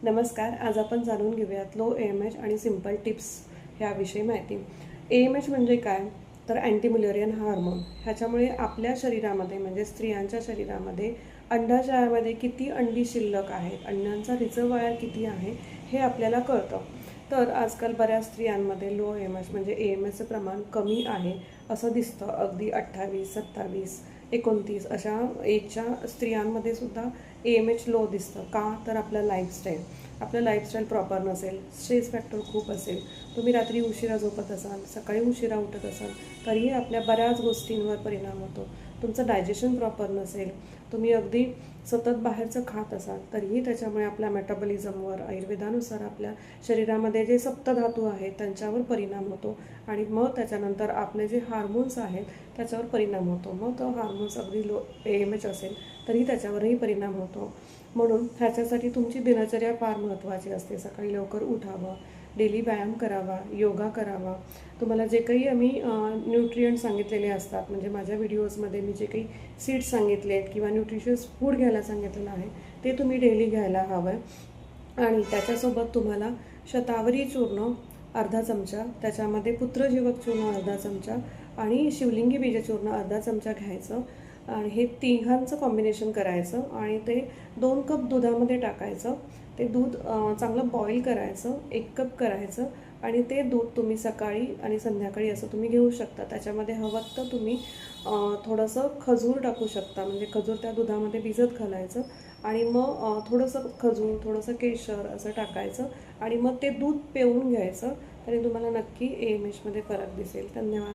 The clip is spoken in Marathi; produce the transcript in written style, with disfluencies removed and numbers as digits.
नमस्कार. आज आपण जाणून घेऊयात लो AMH आणि सिंपल टिप्स ह्याविषयी माहिती. AMH म्हणजे काय? तर अँटीमुलेरियन हार्मोन. ह्याच्यामुळे आपल्या शरीरामध्ये म्हणजे स्त्रियांच्या शरीरामध्ये अंडाशयामध्ये किती अंडी शिल्लक आहेत, अंड्यांचा रिझर्वायर किती आहे हे आपल्याला कळतं. तर आजकाल बऱ्याच स्त्रियांमध्ये लो AMH म्हणजे AMHचं प्रमाण कमी आहे असं दिसतं. अगदी 28, 27, 29 अशा एजच्या स्त्रियांमध्ये सुद्धा AMH लो दिसतं. का? तर आपलं लाईफस्टाईल प्रॉपर नसेल, स्ट्रेस फॅक्टर खूप असेल, तुम्ही रात्री उशिरा झोपत असाल, सकाळी उशिरा उठत असाल, तरीही आपल्या बऱ्याच गोष्टींवर परिणाम होतो. तुमचं डायजेशन प्रॉपर नसेल, तुम्ही अगदी सतत बाहेरचं खात असाल, तरीही त्याच्यामुळे आपल्या मेटाबॉलिझमवर आयुर्वेदानुसार आपल्या शरीरामध्ये जे सप्तधातू आहेत त्यांच्यावर परिणाम होतो आणि मग त्याच्यानंतर आपले जे हार्मोन्स आहेत त्याच्यावर परिणाम होतो. मग तो हार्मोन्स अगदी लो AMH असेल तरी त्याच्यावरही परिणाम होतो. म्हणून ह्याच्यासाठी तुमची दिनचर्या फार महत्त्वाची असते. सकाळी लवकर उठावं, डेली व्यायाम करावा, योगा करावा. तुम्हाला जे काही आम्ही न्यूट्रियंट सांगितलेले असतात, म्हणजे माझ्या व्हिडिओजमध्ये मी जे काही सीड्स सांगितले आहेत किंवा न्यूट्रिशियस फूड घ्यायला सांगितलेलं आहे ते तुम्ही डेली घ्यायला हवं आहे. आणि त्याच्यासोबत तुम्हाला शतावरी चूर्ण अर्धा चमचा, त्याच्यामध्ये पुत्रजीवक चूर्ण अर्धा चमचा आणि शिवलिंगी बीजचूर्ण अर्धा चमचा घ्यायचं आणि हे तिघांचं कॉम्बिनेशन करायचं आणि ते 2 कप दुधामध्ये टाकायचं. ते दूध चांगलं बॉईल करायचं, 1 कप करायचं आणि ते दूध तुम्ही सकाळी आणि संध्याकाळी असं तुम्ही घेऊ शकता. त्याच्यामध्ये हवं तर तुम्ही थोडंसं खजूर टाकू शकता, म्हणजे खजूर त्या दुधामध्ये भिजत घालायचं आणि मग थोडंसं खजूर, थोडंसं केशर असं टाकायचं आणि मग ते दूध पिऊन घ्यायचं. त्याने तुम्हाला नक्की AMHमध्ये फरक दिसेल. धन्यवाद.